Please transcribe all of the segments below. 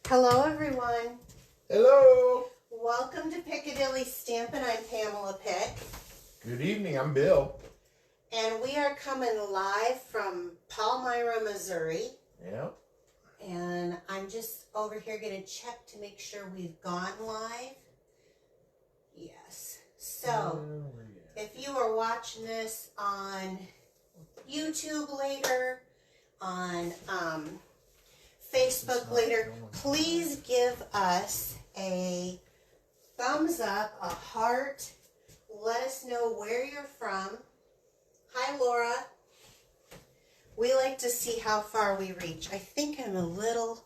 Hello, everyone. Hello. Welcome to Piccadilly Stampin'. I'm Pamela Pick. Good evening. I'm Bill. And we are coming live from Palmyra, Missouri. Yeah. And I'm just over here going to check to make sure we've gone live. Yes. So, if you are watching this on YouTube later, on Facebook later, please give us a thumbs up, a heart. Let us know where you're from. Hi, Laura. We like to see how far we reach. I think I'm a little...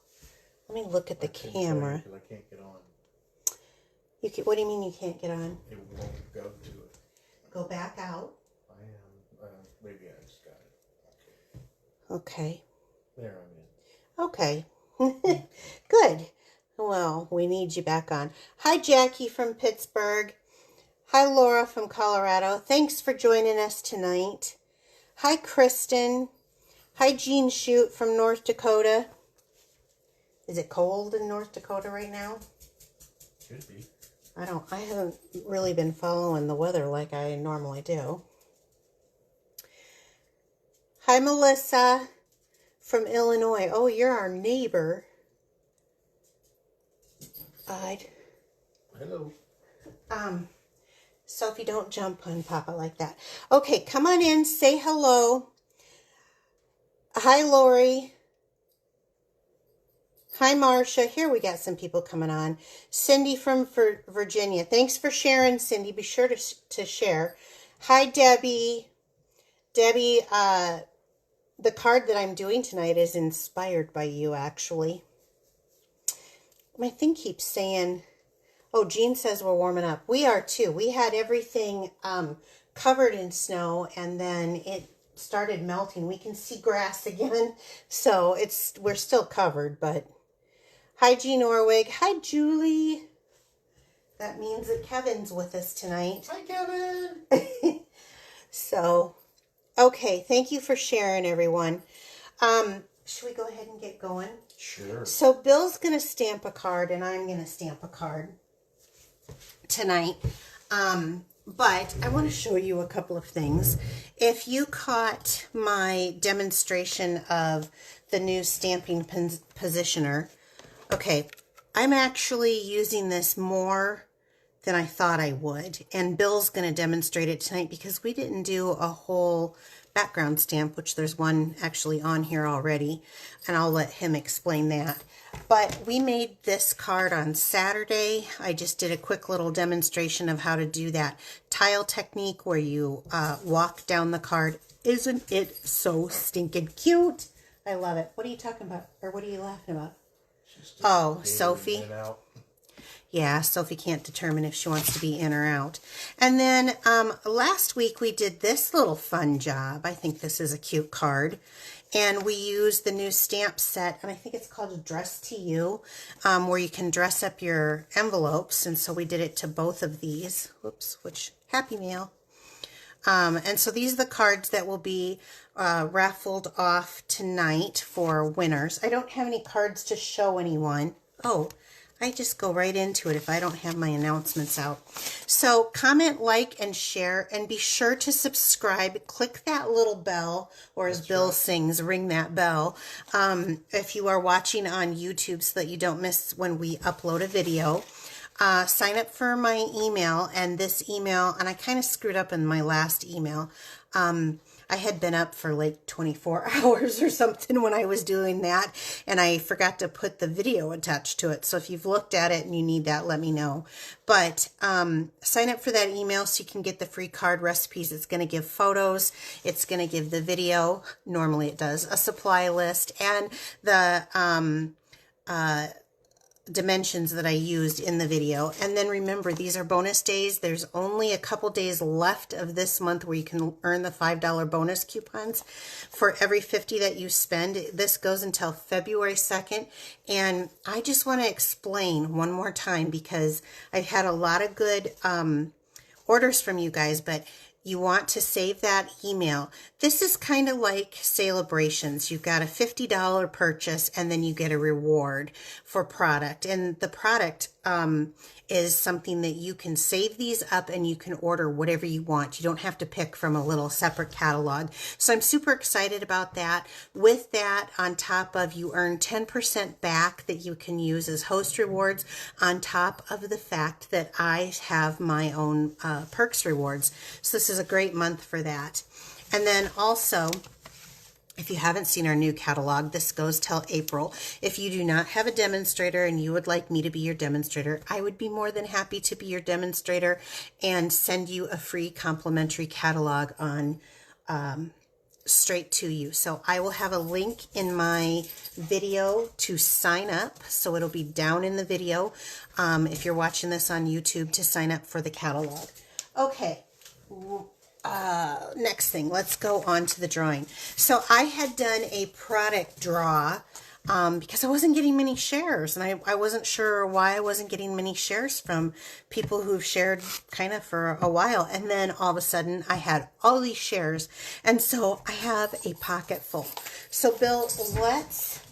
Let me look at the camera. I can't get on. You can, what do you mean you can't get on? It won't go to it. Go back out. I am. Maybe I just got it. Okay. There I'm in. Okay. Good. Well, we need you back on. Hi, Jackie from Pittsburgh. Hi, Laura from Colorado. Thanks for joining us tonight. Hi, Kristen. Hi, Jean Shoot from North Dakota. Is it cold in North Dakota right now? Should be. I haven't really been following the weather like I normally do. Hi, Melissa from Illinois. Oh, you're our neighbor. Hello. Sophie, don't jump on Papa like that. Okay, come on in. Say hello. Hi, Lori. Hi, Marcia. Here we got some people coming on. Cindy from Virginia. Thanks for sharing, Cindy. Be sure to share. Hi, Debbie. Debbie, the card that I'm doing tonight is inspired by you, actually. My thing keeps saying... Oh, Jean says we're warming up. We are too. We had everything covered in snow, and then it started melting. We can see grass again, so we're still covered. But hi, Jean Orwig. Hi, Julie. That means that Kevin's with us tonight. Hi, Kevin. So, okay. Thank you for sharing, everyone. Should we go ahead and get going? Sure. So Bill's going to stamp a card, and I'm going to stamp a card tonight, but I want to show you a couple of things. If you caught my demonstration of the new stamping positioner, okay, I'm actually using this more than I thought I would, and Bill's going to demonstrate it tonight because we didn't do a whole background stamp, which there's one actually on here already, and I'll let him explain that. But we made this card on Saturday. I just did a quick little demonstration of how to do that tile technique where you walk down the card. Isn't it so stinking cute? I love it. What are you talking about? Or what are you laughing about? Oh, Sophie. Yeah, Sophie can't determine if she wants to be in or out. And then last week we did this little fun job. I think this is a cute card. And we used the new stamp set, and I think it's called Dress to You, where you can dress up your envelopes. And so we did it to both of these. Whoops, Happy Mail. And so these are the cards that will be raffled off tonight for winners. I don't have any cards to show anyone. Oh, I just go right into it if I don't have my announcements out. So comment, like, and share, and be sure to subscribe. Click that little bell, or as Bill sings, ring that bell, if you are watching on YouTube so that you don't miss when we upload a video. Sign up for my email, and this email, and I kind of screwed up in my last email. I had been up for like 24 hours or something when I was doing that, and I forgot to put the video attached to it. So if you've looked at it and you need that, let me know. But sign up for that email so you can get the free card recipes. It's going to give photos. It's going to give the video. Normally it does. A supply list and the dimensions that I used in the video. And then remember, these are bonus days. There's only a couple days left of this month where you can earn the $5 bonus coupons for every $50 that you spend. This goes until February 2nd. And I just want to explain one more time because I've had a lot of good orders from you guys, but you want to save that email. This is kind of like celebrations. You've got a $50 purchase and then you get a reward for product. And the product is something that you can save these up and you can order whatever you want. You don't have to pick from a little separate catalog. So I'm super excited about that. With that, on top of, you earn 10% back that you can use as host rewards, on top of the fact that I have my own perks rewards. So this is a great month for that. And then also, if you haven't seen our new catalog, this goes till April. If you do not have a demonstrator and you would like me to be your demonstrator, I would be more than happy to be your demonstrator and send you a free complimentary catalog on straight to you. So I will have a link in my video to sign up. So it'll be down in the video if you're watching this on YouTube, to sign up for the catalog. Okay. Next thing, let's go on to the drawing. So I had done a product draw because I wasn't getting many shares, and I wasn't sure why I wasn't getting many shares from people who've shared kind of for a while. And then all of a sudden I had all these shares, and so I have a pocket full. So Bill, let's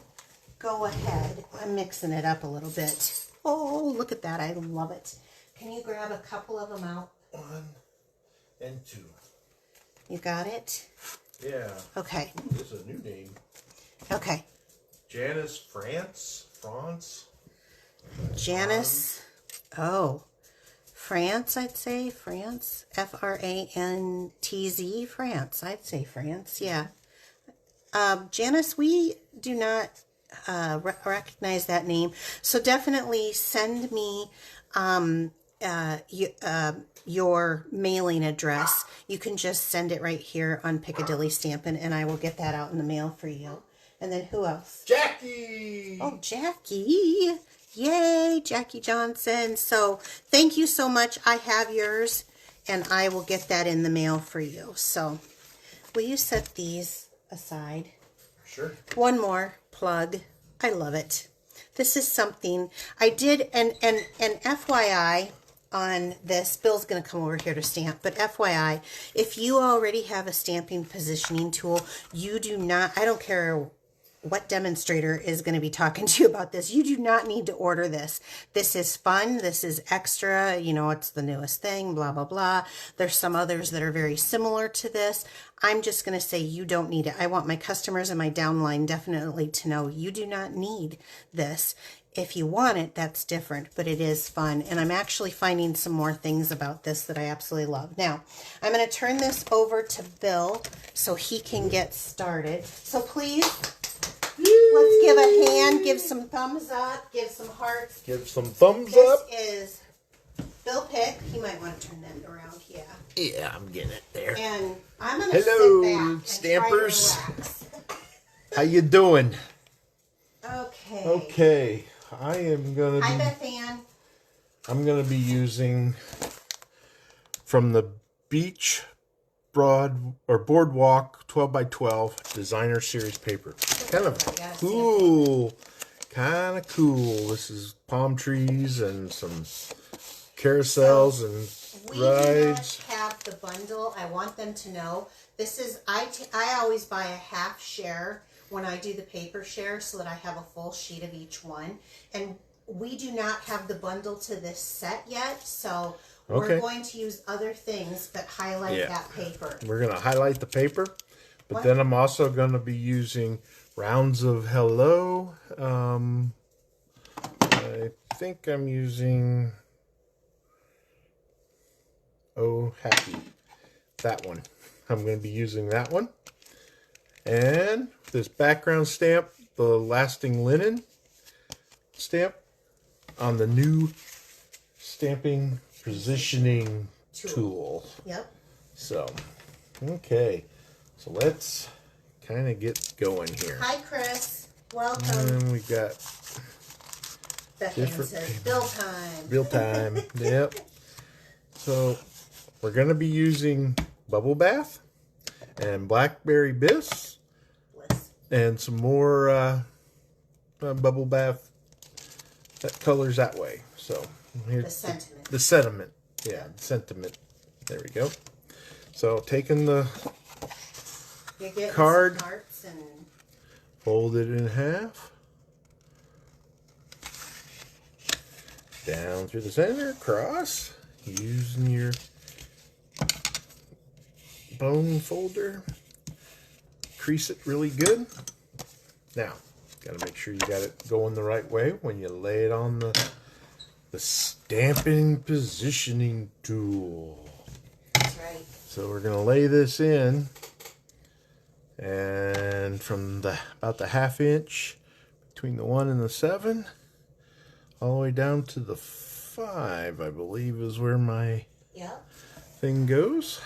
go ahead. I'm mixing it up a little bit. Oh, look at that. I love it. Can you grab a couple of them out? 1 and 2. You got it? Yeah. Okay. This is a new name. Okay. Janice France. Janice. Oh. France, I'd say. France. Frantz. France. I'd say France. Yeah. Janice, we do not recognize that name. So definitely send me your mailing address. You can just send it right here on Piccadilly Stampin', and I will get that out in the mail for you. And then who else? Jackie! Oh, Jackie. Yay, Jackie Johnson. So thank you so much. I have yours, and I will get that in the mail for you. So will you set these aside? Sure. One more plug. I love it. This is something I did, and FYI on this, Bill's going to come over here to stamp, but FYI, if you already have a stamping positioning tool, you do not, I don't care what demonstrator is going to be talking to you about this, you do not need to order this. This is fun. This is extra. You know, it's the newest thing, blah, blah, blah. There's some others that are very similar to this. I'm just going to say you don't need it. I want my customers and my downline definitely to know you do not need this. If you want it, that's different, but it is fun. And I'm actually finding some more things about this that I absolutely love. Now, I'm going to turn this over to Bill so he can get started. So please, let's give a hand, give some thumbs up, give some hearts. Give some thumbs up. This is Bill Pick. He might want to turn that around, yeah. Yeah, I'm getting it there. And I'm going to Hello, sit back and Stampers. try to relax. How you doing? Okay. Okay, I am gonna Hi, be. Beth Ann. I'm gonna be using from the Beach Boardwalk 12x12 Designer Series paper. Kind of cool. Kind of cool. This is palm trees and some carousels and We rides. do not have the bundle. I want them to know. This is, I always buy a half share when I do the paper share so that I have a full sheet of each one. And we do not have the bundle to this set yet, so we're going to use other things that highlight that paper. We're going to highlight the paper, but then I'm also going to be using Rounds of Hello. I think I'm using Oh Happy. That one. I'm going to be using that one. And this background stamp, the Lasting Linen stamp on the new stamping positioning tool. Yep. So, okay. So let's kind of get going here. Hi, Chris. Welcome. And we got Beth Ann says, Bill time. Bill time. Yep. So we're going to be using Bubble Bath and Blackberry Bliss and some more Bubble Bath that colors that way. So here's The sentiment. The sentiment. Yeah, the sentiment. There we go. So taking the You're getting card, some hearts and fold it in half, down through the center, across, using your bone folder, crease it really good. Now, got to make sure you got it going the right way when you lay it on the stamping positioning tool. that's right. So we're going to lay this in, and from about the 1/2 inch between the 1 and the 7, all the way down to the 5, I believe is where my Yep. thing goes.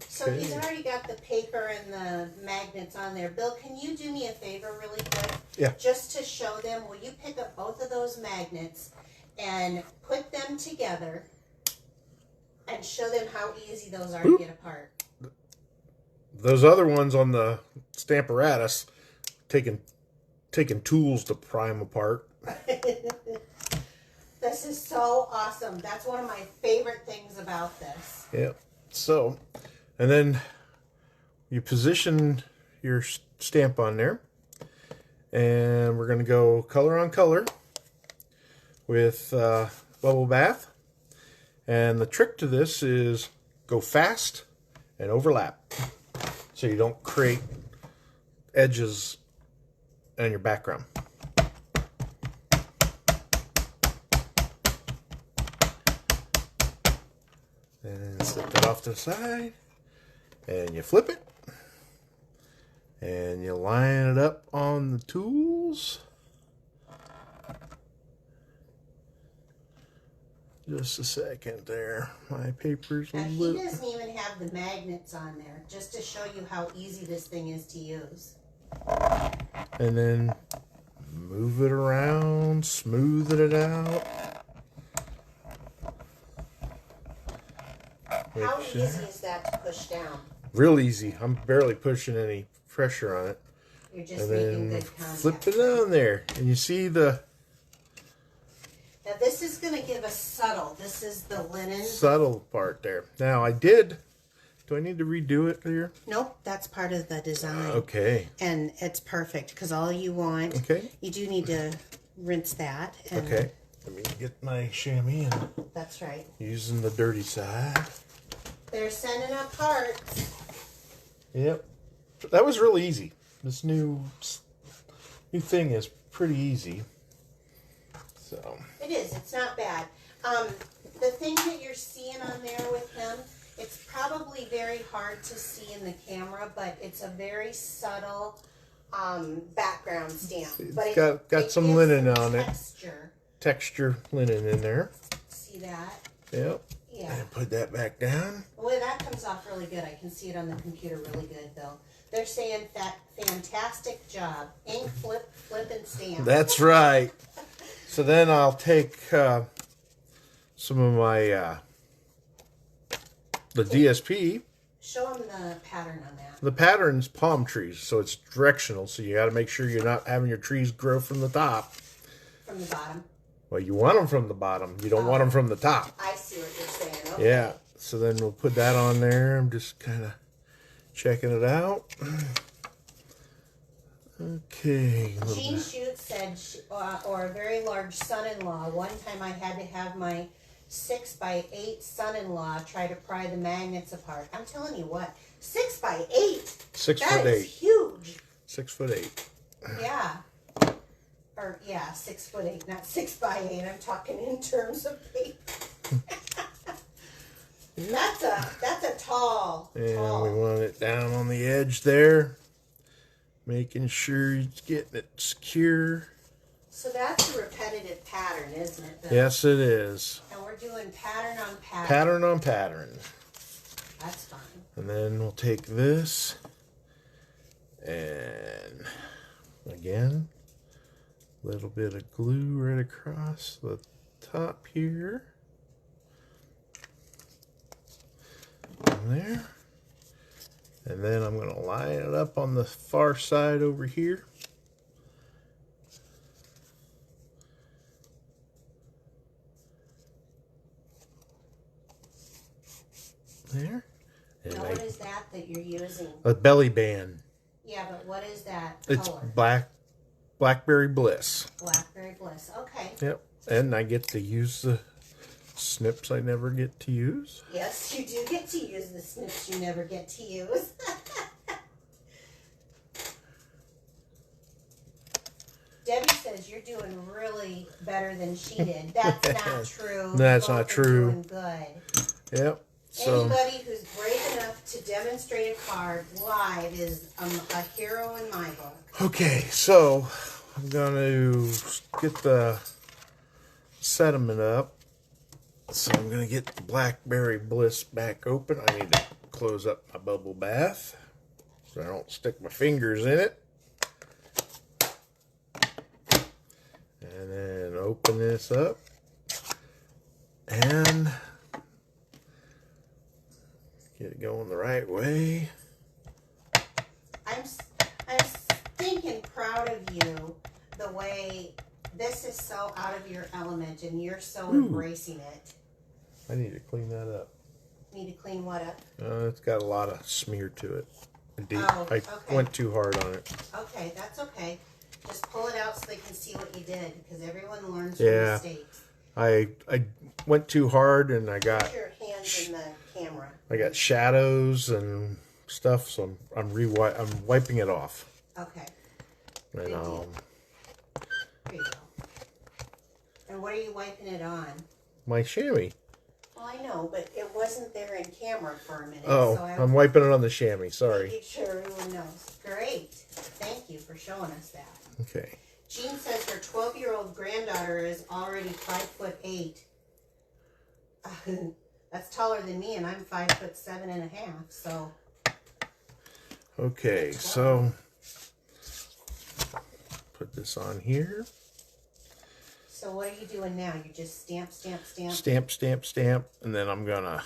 So he's already got the paper and the magnets on there. Bill, can you do me a favor really quick? Yeah. Just to show them, will you pick up both of those magnets and put them together and show them how easy those are to get apart? Those other ones on the Stamparatus, taking tools to pry them apart. This is so awesome. That's one of my favorite things about this. Yep. So, and then you position your stamp on there, and we're going to go color on color with bubble bath. And the trick to this is go fast and overlap, so you don't create edges on your background. And set that off to the side, and you flip it, and you line it up on the tools. Just a second there. My paper's a Now, he little... doesn't even have the magnets on there, just to show you how easy this thing is to use. And then move it around, smooth it out. How easy is that to push down? Real easy. I'm barely pushing any pressure on it. You're just And making then good contact. flip it on there. And you see the Now this is going to give us subtle. This is the linen. subtle part there. Now do I need to redo it here? Nope, that's part of the design. Okay. And it's perfect because all you want, Okay. you do need to rinse that. And Okay. Let me get my chamois and that's right. using the dirty side. They're sending up hearts. Yep. That was really easy. This new thing is pretty easy. So. It is. It's not bad. The thing that you're seeing on there with him, it's probably very hard to see in the camera, but it's a very subtle background stamp. But It's got it some gives linen some on it. Texture linen in there. See that? Yep. Yeah. And put that back down. Well, that comes off really good. I can see it on the computer really good, Bill. They're saying that fantastic job. Ink, flip, and stamp. That's right. So then I'll take some of my the DSP. Show them the pattern on that. The pattern's palm trees, so it's directional. So you got to make sure you're not having your trees grow from the top. From the bottom. Well, you want them from the bottom. You don't want them from the top. I see what you're saying. Okay. Yeah. So then we'll put that on there. I'm just kind of checking it out. Okay. Jean Shute said, or a very large son-in-law. One time I had to have my 6x8 son-in-law try to pry the magnets apart. I'm telling you what, 6x8. 6'8". That is huge. 6'8". Yeah. Or yeah, 6'8", not 6x8. I'm talking in terms of paper. That's a tall. And tall. we want it down on the edge there, making sure it's getting it secure. So that's a repetitive pattern, isn't it, Bill? Yes, it is. And we're doing pattern on pattern. Pattern on pattern. That's fine. And then we'll take this and again, a little bit of glue right across the top here. There. And then I'm going to line it up on the far side over here. There. And now, what is that you're using? a belly band. Yeah, but what is that It's color? Blackberry Bliss. Blackberry Bliss. Okay. Yep. And I get to use the snips I never get to use. Yes, you do get to use the snips you never get to use. Debbie says you're doing really better than she did. That's not true. That's Both not are true. Doing good. Yep. So anybody who's brave enough to demonstrate a card live is a hero in my book. okay, so I'm gonna get the sediment up. So I'm gonna get the Blackberry Bliss back open. I need to close up my bubble bath so I don't stick my fingers in it. And then open this up and get it going the right way. I'm stinking proud of you the way this is so out of your element and you're so embracing it. I need to clean that up. Need to clean what up? It's got a lot of smear to it. Oh, I okay. went too hard on it. Okay, that's okay. Just pull it out so they can see what you did, because everyone learns from Yeah. mistakes. I went too hard and I got Put your hands in the camera. I got shadows and stuff, so I'm wiping it off. Okay, And there you go. And what are you wiping it on? my chamois. Well, I know, but it wasn't there in camera for a minute. Oh, so I'm wiping it on the chamois. Sorry. making sure everyone knows. Great. Thank you for showing us that. Okay. Jean says her 12-year-old granddaughter is already 5'8". That's taller than me, and I'm 5'7.5". So. Okay, so put this on here. So what are you doing now? You just stamp, stamp, stamp. Stamp, stamp, stamp, and then I'm gonna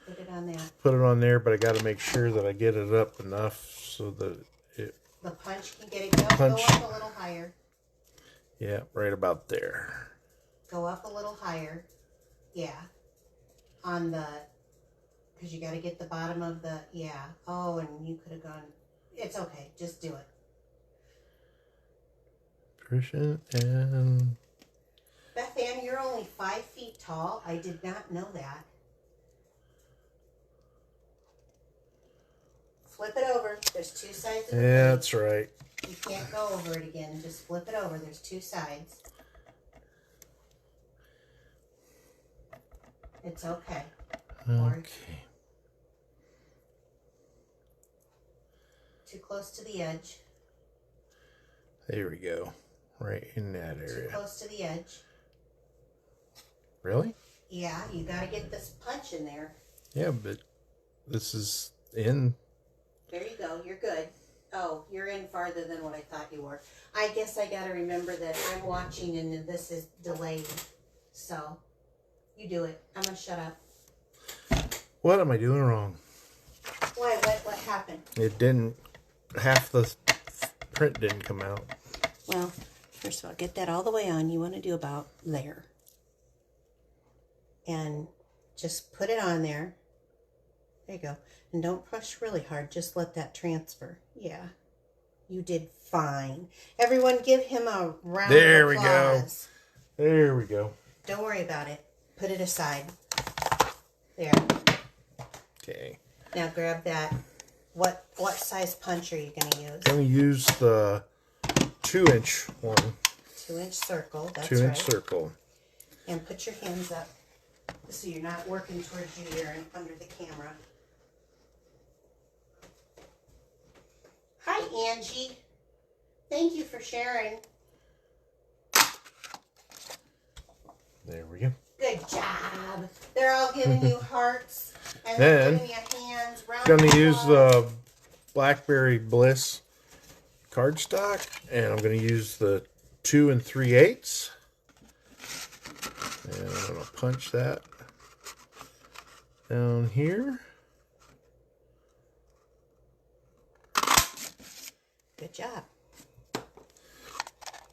Put it on that. put it on there, but I got to make sure that I get it up enough so that it. The punch can get it. Go up a little higher. Yeah, right about there. Go up a little higher. Yeah. On the, because you got to get the bottom of the, yeah. Oh, and you could have gone, it's okay. Just do it. Christian and Beth Ann, you're only 5 feet tall. I did not know that. Flip it over. There's two sides of the yeah, plate. that's right. You can't go over it again. Just flip it over. There's two sides. It's okay. Okay. Too close to the edge. There we go. Right in that area. Too close to the edge. Really? Yeah, you got to get this punch in there. Yeah, but this is in. There you go. You're good. Oh, you're in farther than what I thought you were. I guess I got to remember that I'm watching and this is delayed. So, you do it. I'm going to shut up. What am I doing wrong? Why? What happened? It didn't. Half the print didn't come out. Well, first of all, get that all the way on. You want to do about there. And just put it on there. There you go. And don't push really hard. Just let that transfer. Yeah. You did fine. Everyone give him a round There of we go. applause. There we go. Don't worry about it. Put it aside. There. Okay. Now grab that. What size punch are you going to use? I'm going to use the 2-inch one. 2-inch circle. That's 2-inch right. circle. And put your hands up so you're not working towards you. You're under the camera. Hi, Angie. Thank you for sharing. There we go. Good job. They're all giving you hearts. And Then, they're giving you hands. I'm going to use the Blackberry Bliss cardstock. And I'm going to use the 2 3/8. And I'm going to punch that down here. Good job.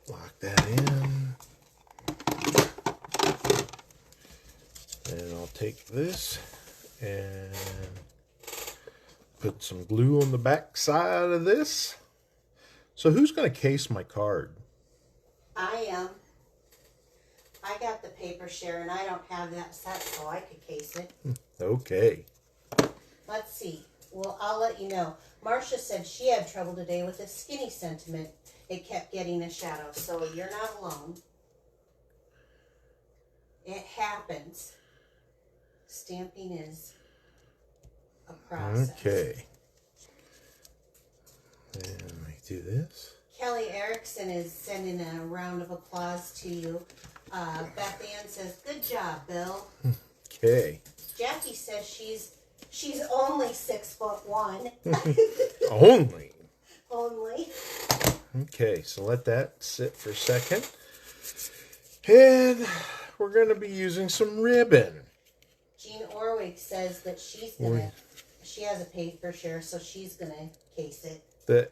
Lock that in. And I'll take this and put some glue on the back side of this. So who's going to case my card? I am. I got the paper share and I don't have that set, so I could case it. Okay. Let's see. Well, I'll let you know. Marcia said she had trouble today with a skinny sentiment. It kept getting a shadow, so you're not alone. It happens. Stamping is a process. Okay. And I do this. Kelly Erickson is sending a round of applause to you. Beth Ann says, "Good job, Bill." Okay. Jackie says she's only 6'1". Only. Only. Okay, so let that sit for a second. And we're going to be using some ribbon. Jean Orwig says that she has a paper share, so she's gonna case it. The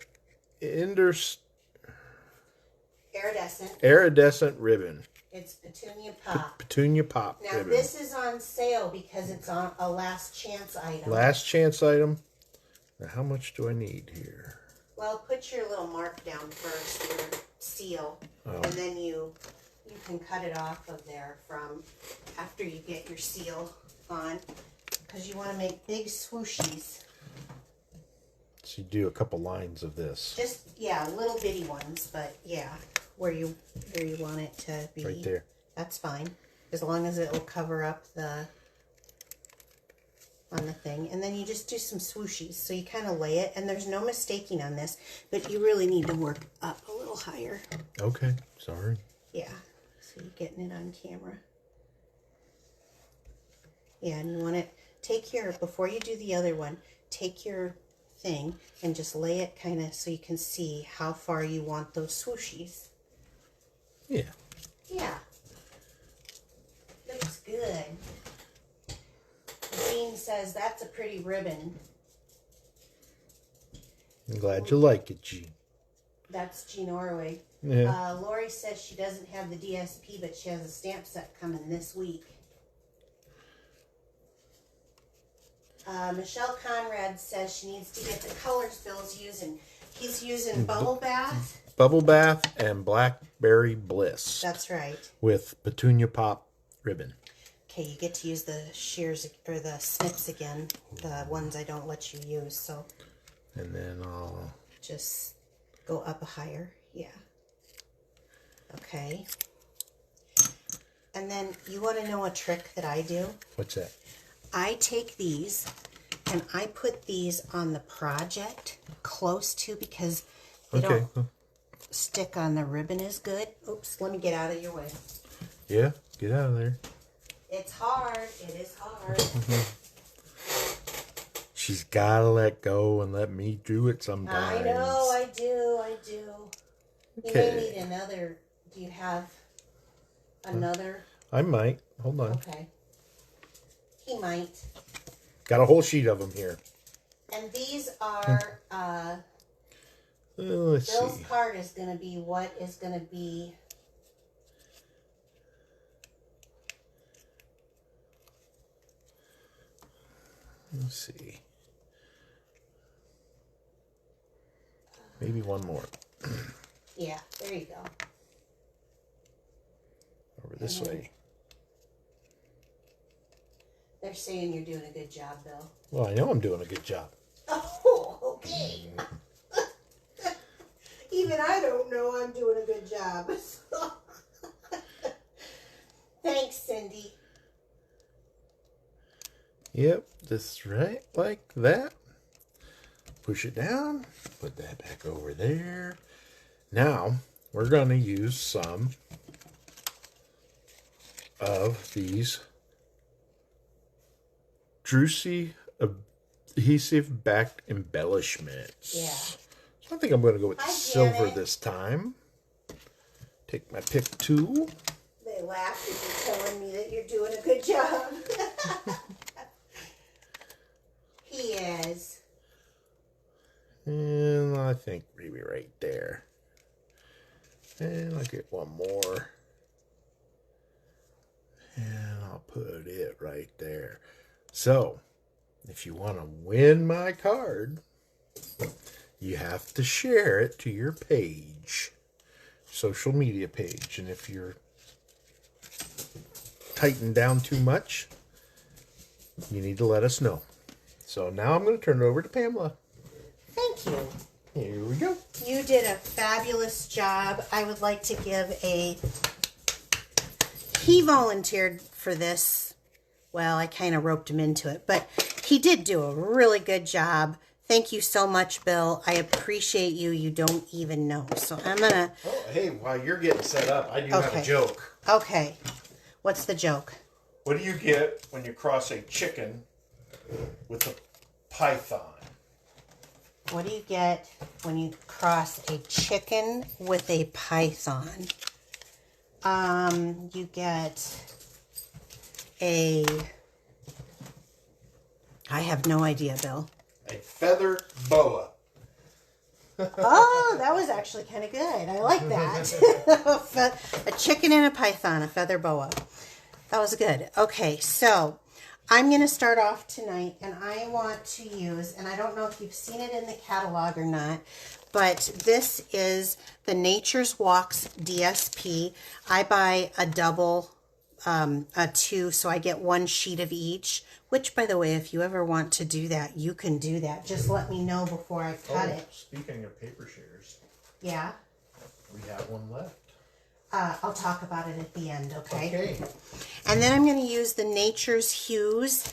iridescent ribbon. It's Petunia Pop. Petunia Pop Now ribbon. this is on sale because it's on a last chance item. Last chance item. Now how much do I need here? Well, put your little mark down first, your seal, and then you can cut it off of there from after you get your seal on, because you want to make big swooshies. So you do a couple lines of this. Just, yeah, little bitty ones, but yeah, where you want it to be. Right there. That's fine, as long as it will cover up on the thing. And then you just do some swooshies. So you kind of lay it, and there's no mistaking on this, but you really need to work up a little higher. Okay, sorry. Yeah, so you're getting it on camera. Yeah, and you want to before you do the other one, take your thing and just lay it kind of so you can see how far you want those swooshies. Yeah. Yeah. Looks good. Jean says that's a pretty ribbon. I'm glad you like it, G. That's Jean Orway. Yeah. Lori says she doesn't have the DSP, but she has a stamp set coming this week. Michelle Conrad says she needs to get the colors Bill's using. He's using Bubble Bath. Bubble Bath and Blackberry Bliss. That's right. With Petunia Pop ribbon. Okay, you get to use the shears or the snips again, the ones I don't let you use. So. And then I'll just go up higher. Yeah. Okay. And then you want to know a trick that I do? What's that? I take these and I put these on the project close to, because they don't stick on the ribbon as good. Oops, let me get out of your way. Yeah, get out of there. It's hard. It is hard. She's got to let go and let me do it sometimes. I know, I do. You may need another. Do you have another? I might. Hold on. Okay. He might. Got a whole sheet of them here. And these are, Let's Bill's see. card is going to be what is going to be. Let's see. Maybe one more. Yeah, there you go. Over this way. They're saying you're doing a good job, Bill. Well, I know I'm doing a good job. Oh, okay. Even I don't know I'm doing a good job. Thanks, Cindy. Yep, just right like that. Push it down. Put that back over there. Now, we're going to use some of these Druzy adhesive backed embellishments. Yeah. So I think I'm going to go with Hi, silver Janet. this time. Take my pick tool. They laughed at you telling me that you're doing a good job. He is. And I think maybe right there. And I'll get one more. And I'll put it right there. So, if you want to win my card, you have to share it to your page, social media page. And if you're tightened down too much, you need to let us know. So now I'm going to turn it over to Pamela. Thank you. Here we go. You did a fabulous job. I would like to give he volunteered for this. Well, I kind of roped him into it, but he did do a really good job. Thank you so much, Bill. I appreciate you. You don't even know. So I'm going to... Oh, hey, while you're getting set up, I do have a joke. Okay. What's the joke? What do you get when you cross a chicken with a python? What do you get when you cross a chicken with a python? You get a... I have no idea, Bill. A feather boa. Oh, that was actually kind of good. I like that. A chicken and a python, a feather boa. That was good. Okay, so I'm going to start off tonight, and I want to use, and I don't know if you've seen it in the catalog or not, but this is the Nature's Walks DSP. I buy a double, a two, so I get one sheet of each, which, by the way, if you ever want to do that, you can do that. Just let me know before I cut it. Speaking of paper shares. Yeah? We have one left. I'll talk about it at the end, okay? Okay. And then I'm going to use the Nature's Hues.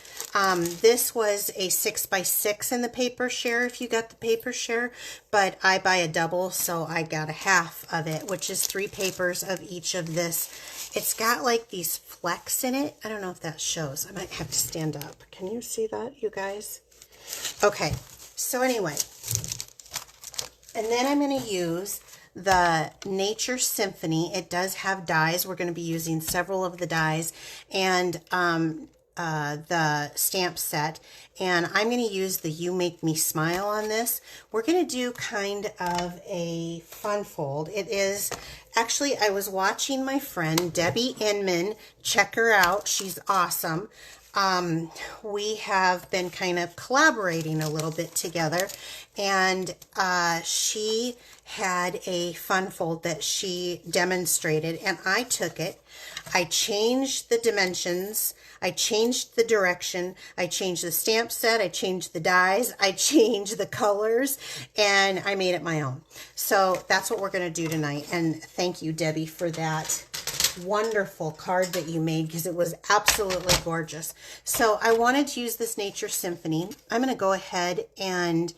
This was a 6x6 in the paper share if you got the paper share, but I buy a double, so I got a half of it, which is 3 papers of each of this. It's got like these flecks in it. I don't know if that shows. I might have to stand up. Can you see that, you guys? Okay, so anyway, and then I'm going to use the Nature Symphony. It does have dies. We're going to be using several of the dies and the stamp set. And I'm going to use the You Make Me Smile on this. We're going to do kind of a fun fold. It is, actually, I was watching my friend Debbie Inman. Check her out. She's awesome. We have been kind of collaborating a little bit together, and she had a fun fold that she demonstrated, and I took it. I changed the dimensions, I changed the direction, I changed the stamp set, I changed the dies, I changed the colors, and I made it my own. So that's what we're going to do tonight, and thank you, Debbie, for that wonderful card that you made, because it was absolutely gorgeous. So I wanted to use this Nature Symphony. I'm going to go ahead and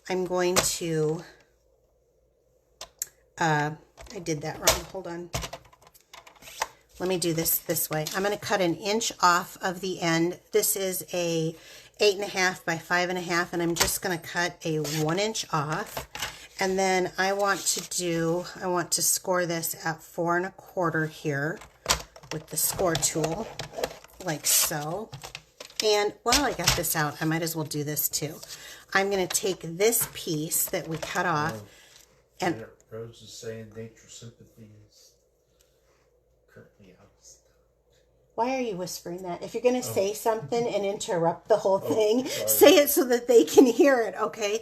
I'm going to I did that wrong. Hold on. Let me do this way. I'm going to cut 1 inch off of the end. This is a 8.5 by 5.5, and I'm just going to cut a 1 inch off. And then I want to score this at 4 1/4 here with the score tool, like so. And while I got this out, I might as well do this too. I'm going to take this piece that we cut off, and Rose is saying Nature Sympathy is currently out of stock. why are you whispering that? If you're going to say something and interrupt the whole thing, say it so that they can hear it, okay?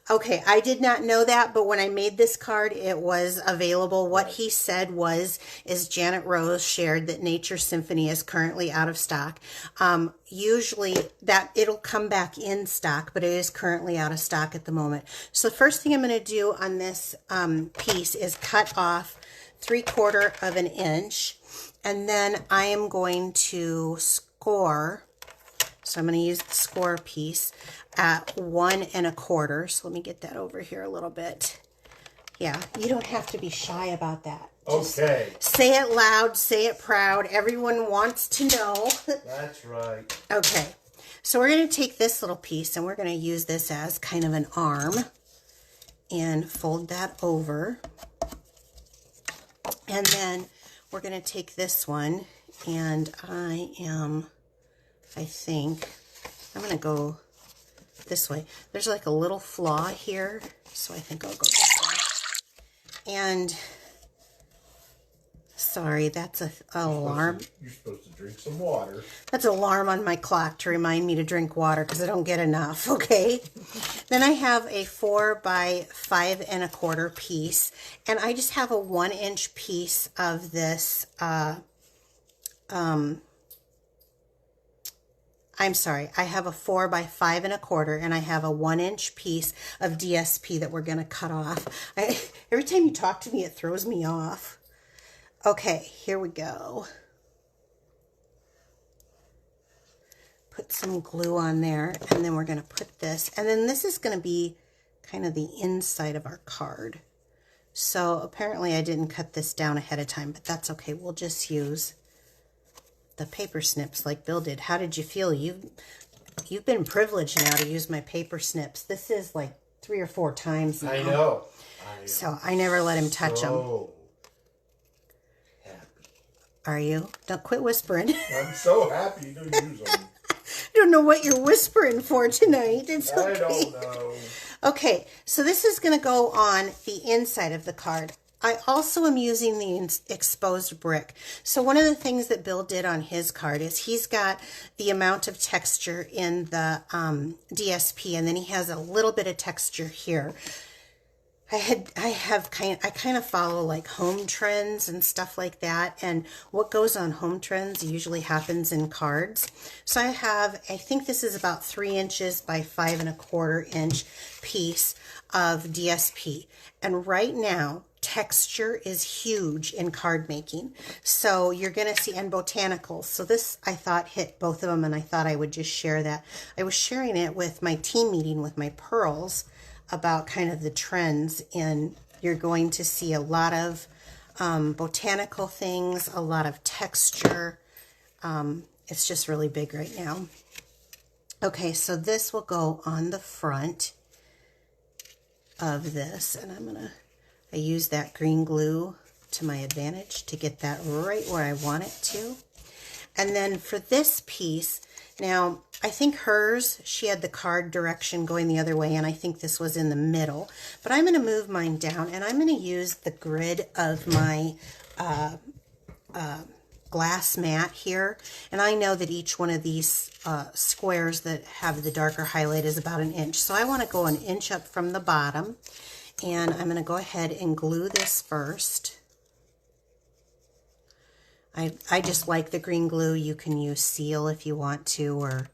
Okay, I did not know that, but when I made this card, it was available. What he said is Janet Rose shared that Nature Symphony is currently out of stock. Usually that it'll come back in stock, but it is currently out of stock at the moment. So the first thing I'm going to do on this piece is cut off 3/4 of an inch. And then I am going to score, so I'm going to use the score piece at 1 1/4. So let me get that over here a little bit. Yeah, you don't have to be shy about that. Just okay. Say it loud, say it proud. Everyone wants to know. That's right. Okay, so we're going to take this little piece and we're going to use this as kind of an arm and fold that over. And then we're going to take this one, and I think I'm going to go this way. There's like a little flaw here, so I think I'll go this way. And Sorry, that's an alarm. You're supposed to drink some water. That's an alarm on my clock to remind me to drink water because I don't get enough, okay? Then I have a 4 by 5 1/4 piece, and I just have a 1-inch piece of this, I'm sorry, I have a 4 by 5 1/4, and I have a 1-inch piece of DSP that we're going to cut off. Every time you talk to me, it throws me off. Okay, here we go. Put some glue on there, and then we're going to put this, and then this is going to be kind of the inside of our card. So apparently I didn't cut this down ahead of time, but that's okay. We'll just use the paper snips like Bill did. How did you feel? You've been privileged now to use my paper snips. This is like 3 or 4 times now. I know. So I never let him touch them. Happy. Are you? Don't quit whispering. I'm so happy to use them. I don't know what you're whispering for tonight. It's okay. I don't know. Okay, so this is going to go on the inside of the card. I also am using the exposed brick. So one of the things that Bill did on his card is he's got the amount of texture in the DSP, and then he has a little bit of texture here. I kind of follow like home trends and stuff like that, and what goes on home trends usually happens in cards. So I think this is about 3 inches by 5 1/4 inch piece of DSP, and right now texture is huge in card making. So you're going to see, and botanicals. So this, I thought, hit both of them, and I thought I would just share that. I was sharing it with my team meeting with my pearls about kind of the trends, and you're going to see a lot of botanical things, a lot of texture. It's just really big right now. Okay, so this will go on the front of this, and I use that green glue to my advantage to get that right where I want it to. And then for this piece, now I think hers, she had the card direction going the other way, and I think this was in the middle. But I'm going to move mine down, and I'm going to use the grid of my glass mat here. And I know that each one of these squares that have the darker highlight is about 1 inch. So I want to go 1 inch up from the bottom. And I'm going to go ahead and glue this first. I just like the green glue. You can use seal if you want to, or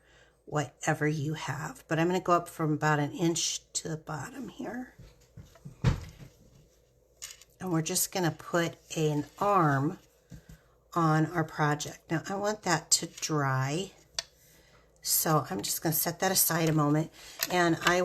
whatever you have. But I'm going to go up from about 1 inch to the bottom here. And we're just going to put an arm on our project. Now I want that to dry. So I'm just going to set that aside a moment, and I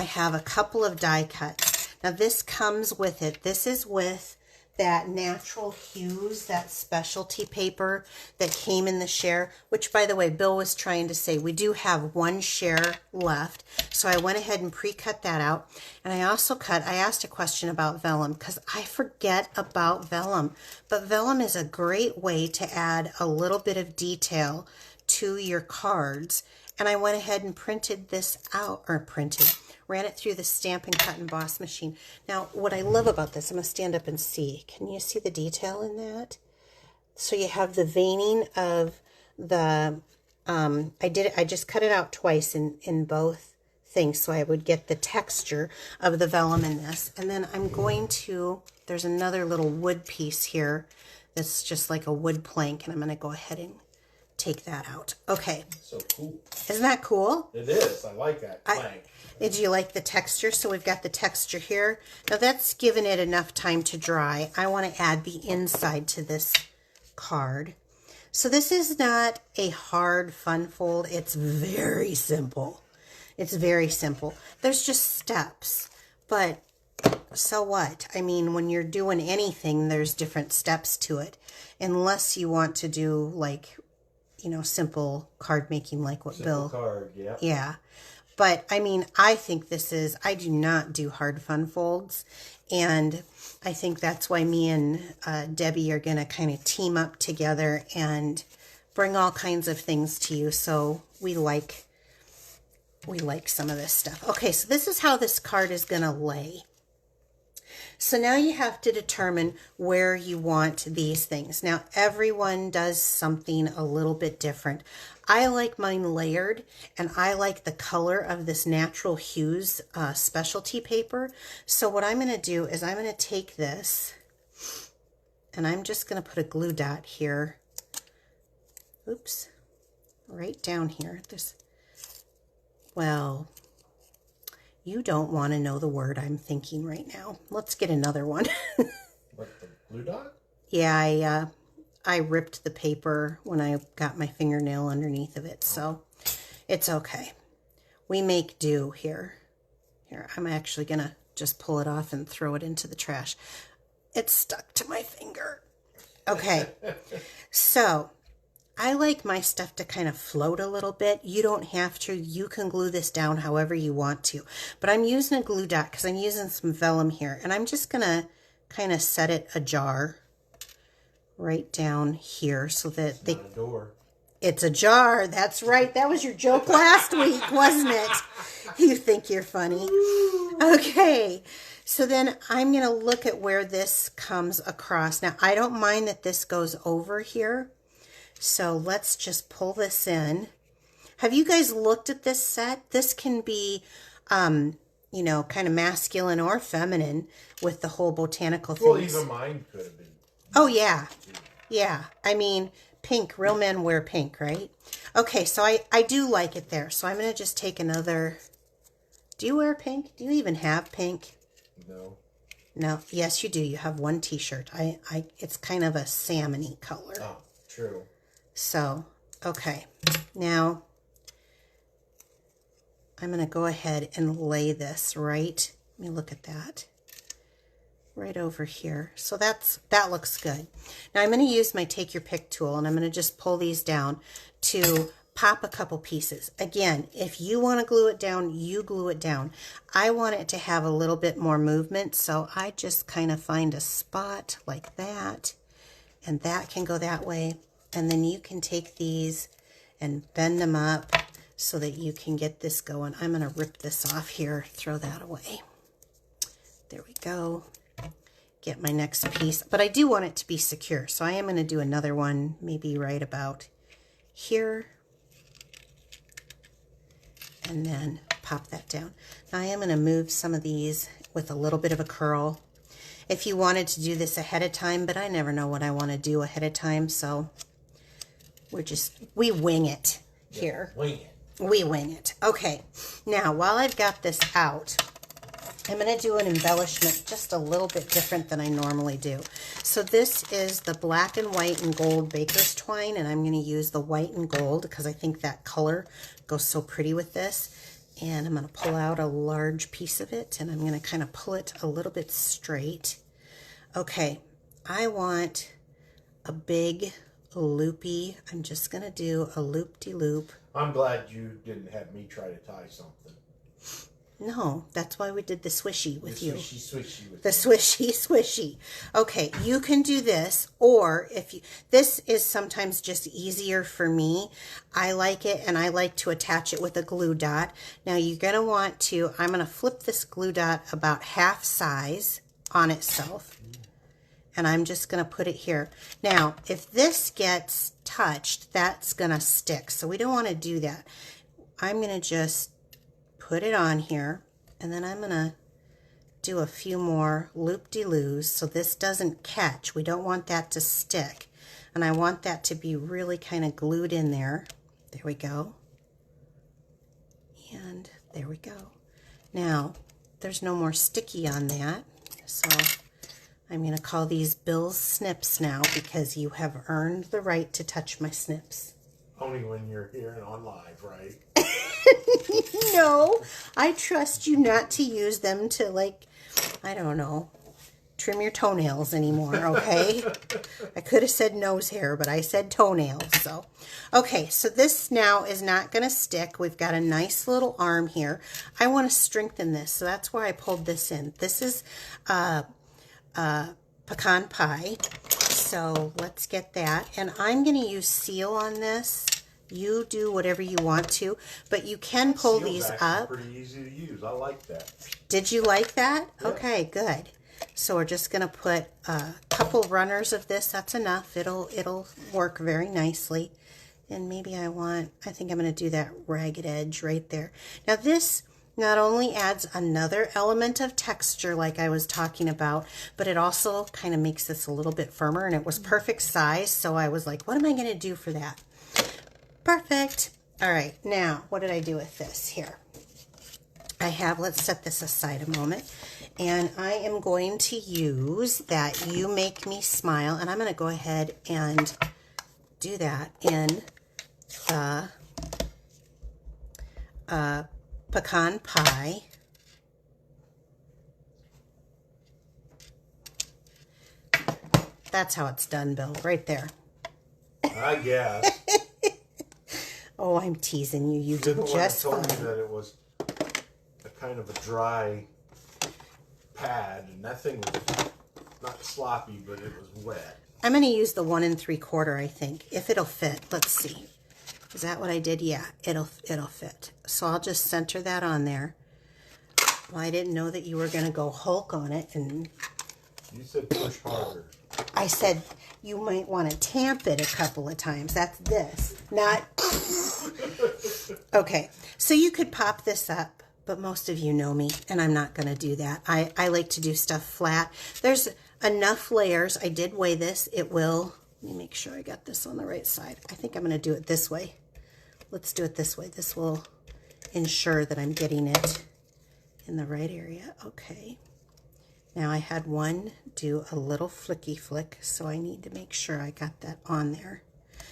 have a couple of die cuts. Now this comes with it. This is with that Natural Hues, that specialty paper that came in the share, which, by the way, Bill was trying to say we do have 1 share left. So I went ahead and pre-cut that out. And I also I asked a question about vellum because I forget about vellum. But vellum is a great way to add a little bit of detail to your cards. And I went ahead and printed this out, ran it through the Stampin' Cut and Emboss machine. Now, what I love about this, I'm going to stand up and see. Can you see the detail in that? So you have the veining of the, I just cut it out twice in both things so I would get the texture of the vellum in this. And then I'm going to, there's another little wood piece here that's just like a wood plank, and I'm going to go ahead and take that out. Okay. So cool. Isn't that cool? It is. I like that plank. Did you like the texture? So we've got the texture here. Now that's given it enough time to dry. I want to add the inside to this card. So this is not a hard fun fold. It's very simple. It's very simple. There's just steps. But so what? I mean, when you're doing anything, there's different steps to it. Unless you want to do like, you know, simple card making like what Bill. Card, yeah. Yeah. But, I mean, I think this is, I do not do hard fun folds. And I think that's why me and Debbie are going to kind of team up together and bring all kinds of things to you. So we like some of this stuff. Okay, so this is how this card is going to lay. So now you have to determine where you want these things. Now everyone does something a little bit different. I like mine layered, and I like the color of this Natural Hues specialty paper. So what I'm going to do is I'm going to take this, and I'm just going to put a glue dot here. Oops. Right down here. Well, you don't want to know the word I'm thinking right now. Let's get another one. What, the glue dot? Yeah, I ripped the paper when I got my fingernail underneath of it, so it's okay. We make do here. Here, I'm actually going to just pull it off and throw it into the trash. It's stuck to my finger. Okay, so I like my stuff to kind of float a little bit. You don't have to. You can glue this down however you want to. But I'm using a glue dot because I'm using some vellum here. And I'm just going to kind of set it ajar right down here so that It's not a door. It's a jar. That's right. That was your joke last week, wasn't it? You think you're funny. Okay. So then I'm going to look at where this comes across. Now, I don't mind that this goes over here. So let's just pull this in. Have you guys looked at this set? This can be, you know, kind of masculine or feminine with the whole botanical things. Well, even mine could have been. Oh, yeah. Yeah. I mean, pink. Real men wear pink, right? Okay, so I do like it there. So I'm going to just take another. Do you wear pink? Do you even have pink? No. No. Yes, you do. You have one t-shirt. It's kind of a salmon-y color. Oh, true. So, okay. Now, I'm going to go ahead and lay this right. Let me look at that. Right over here. So that looks good. Now I'm going to use my take your pick tool, and I'm going to just pull these down to pop a couple pieces. Again, if you want to glue it down, you glue it down. I want it to have a little bit more movement, so I just kind of find a spot like that, and that can go that way. And then you can take these and bend them up so that you can get this going. I'm going to rip this off here, throw that away. There we go. Get my next piece, but I do want it to be secure, so I am going to do another one maybe right about here, and then pop that down. Now I am going to move some of these with a little bit of a curl. If you wanted to do this ahead of time, but I never know what I want to do ahead of time, so we wing it here. Wing it. We wing it. Okay, now while I've got this out, I'm going to do an embellishment just a little bit different than I normally do. So this is the black and white and gold baker's twine, and I'm going to use the white and gold because I think that color goes so pretty with this. And I'm going to pull out a large piece of it, and I'm going to kind of pull it a little bit straight. Okay, I want a big loopy. I'm just going to do a loop-de-loop. I'm glad you didn't have me try to tie something. No, that's why we did the swishy with you. Swishy with the swishy, swishy. Okay, you can do this, or if you, this is sometimes just easier for me. I like it, and I like to attach it with a glue dot. Now you're going to want to, I'm going to flip this glue dot about half size on itself, and I'm just going to put it here. Now, if this gets touched, that's going to stick, so we don't want to do that. I'm going to just put it on here, and then I'm going to do a few more loop-de-loos so this doesn't catch. We don't want that to stick, and I want that to be really kind of glued in there. There we go. And there we go. Now, there's no more sticky on that, so I'm going to call these Bill's snips now because you have earned the right to touch my snips. Only when you're here and on live, right? No, I trust you not to use them to, like, I don't know, trim your toenails anymore, okay? I could have said nose hair, but I said toenails, so. Okay, so this now is not going to stick. We've got a nice little arm here. I want to strengthen this, so that's why I pulled this in. This is pecan pie, so let's get that. And I'm going to use seal on this. You do whatever you want to, but you can pull these up. Pretty easy to use. I like that. Did you like that? Yeah. Okay, good. So we're just going to put a couple runners of this. That's enough. It'll work very nicely. And maybe I think I'm going to do that ragged edge right there. Now this not only adds another element of texture like I was talking about, but it also kind of makes this a little bit firmer, and it was perfect size. So I was like, what am I going to do for that? Perfect. All right. Now, what did I do with this here? Let's set this aside a moment. And I am going to use that You Make Me Smile, and I'm going to go ahead and do that in the pecan pie. That's how it's done, Bill, right there. I guess. Oh, I'm teasing you. You did just fine. Told me that it was a kind of a dry pad, and that thing was not sloppy, but it was wet. I'm going to use the 1 3/4, I think, if it'll fit. Let's see. Is that what I did? Yeah, it'll fit. So I'll just center that on there. Well, I didn't know that you were going to go Hulk on it, and you said push harder. I said you might want to tamp it a couple of times. That's this, not. Okay, so you could pop this up, but most of you know me, and I'm not going to do that. I like to do stuff flat. There's enough layers. I did weigh this. It will, let me make sure I got this on the right side. I think I'm going to do it this way. Let's do it this way. This will ensure that I'm getting it in the right area. Okay. Now I had one do a little flicky flick, so I need to make sure I got that on there.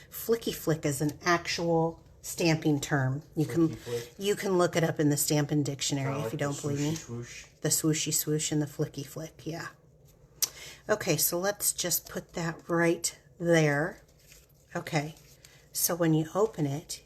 Flicky flick is an actual stamping term. You can look it up in the Stampin' Dictionary if you don't believe me. Swoosh. The swooshy swoosh and the flicky flick, yeah. Okay, so let's just put that right there. Okay, so when you open it,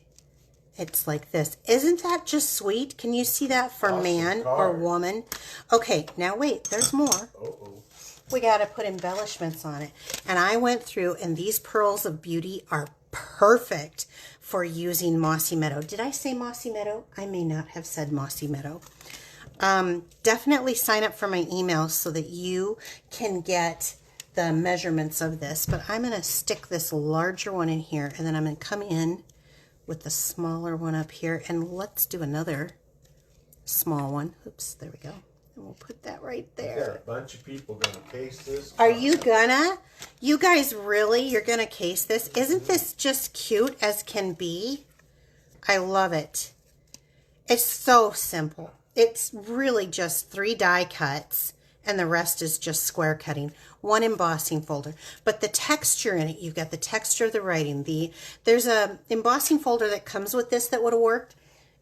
it's like this. Isn't that just sweet? Can you see that for awesome man card. or woman? Okay, now wait, there's more. Uh-oh. We got to put embellishments on it. And I went through, and these Pearls of Beauty are perfect for using Mossy Meadow. Did I say Mossy Meadow? I may not have said Mossy Meadow. Definitely sign up for my email so that you can get the measurements of this. But I'm going to stick this larger one in here, and then I'm going to come in with the smaller one up here, and let's do another small one. Oops, there we go. And we'll put that right there. Got a bunch of people going to case this. Are you gonna? You guys really? You're gonna case this? Isn't this just cute as can be? I love it. It's so simple. It's really just 3 die cuts, and the rest is just square cutting. 1 embossing folder. But the texture in it, you've got the texture of the writing. There's a embossing folder that comes with this that would have worked,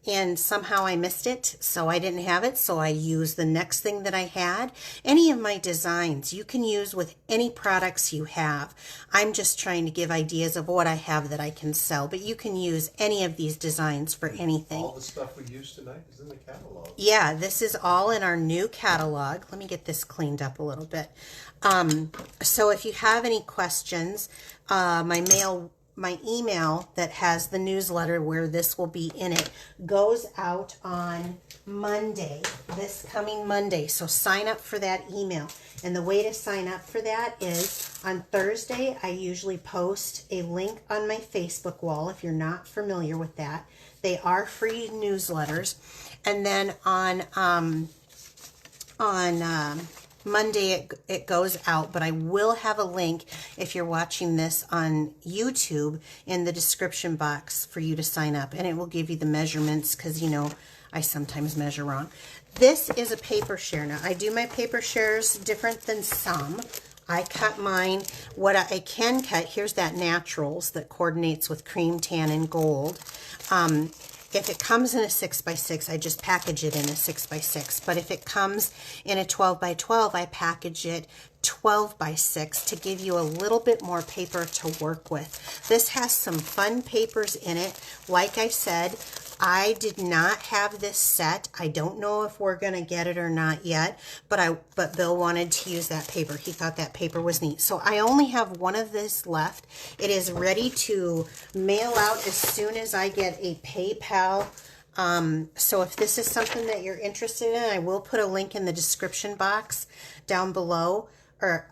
and somehow I missed it, so I didn't have it, so I used the next thing that I had. Any of my designs you can use with any products you have. I'm just trying to give ideas of what I have that I can sell, but you can use any of these designs for anything. All the stuff we used tonight is in the catalog. Yeah, this is all in our new catalog. Let me get this cleaned up a little bit. So if you have any questions, my email that has the newsletter where this will be in it goes out on Monday, this coming Monday. So sign up for that email. And the way to sign up for that is on Thursday, I usually post a link on my Facebook wall if you're not familiar with that. They are free newsletters. And then on Monday it goes out, but I will have a link if you're watching this on YouTube in the description box for you to sign up, and it will give you the measurements because, you know, I sometimes measure wrong. This is a paper share. Now, I do my paper shares different than some. I cut mine. What I can cut, here's that Naturals that coordinates with cream, tan, and gold. If it comes in a 6x6, I just package it in a 6x6. But if it comes in a 12x12, I package it 12x6 to give you a little bit more paper to work with. This has some fun papers in it. Like I said, I did not have this set. I don't know if we're going to get it or not yet, but Bill wanted to use that paper. He thought that paper was neat. So I only have one of this left. It is ready to mail out as soon as I get a PayPal So if this is something that you're interested in, I will put a link in the description box down below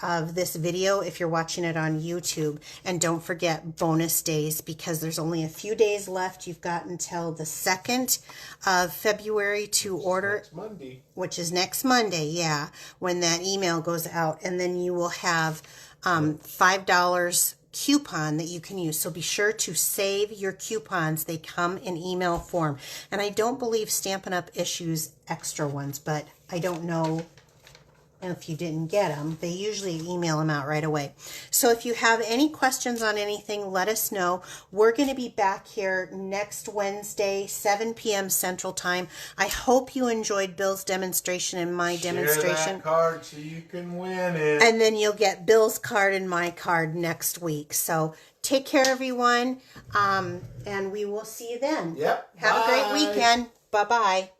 of this video if you're watching it on YouTube. And don't forget bonus days, because there's only a few days left. You've got until the 2nd of February to order. Next Monday. Which is next Monday, yeah, when that email goes out. And then you will have $5 coupon that you can use. So be sure to save your coupons. They come in email form. And I don't believe Stampin' Up! Issues extra ones, but I don't know if you didn't get them. They usually email them out right away. So if you have any questions on anything, let us know. We're going to be back here next Wednesday, 7 p.m. Central Time. I hope you enjoyed Bill's demonstration and my demonstration. Share that card so you can win it. And then you'll get Bill's card and my card next week. So take care, everyone. And we will see you then. Yep. Have a great weekend. Bye-bye.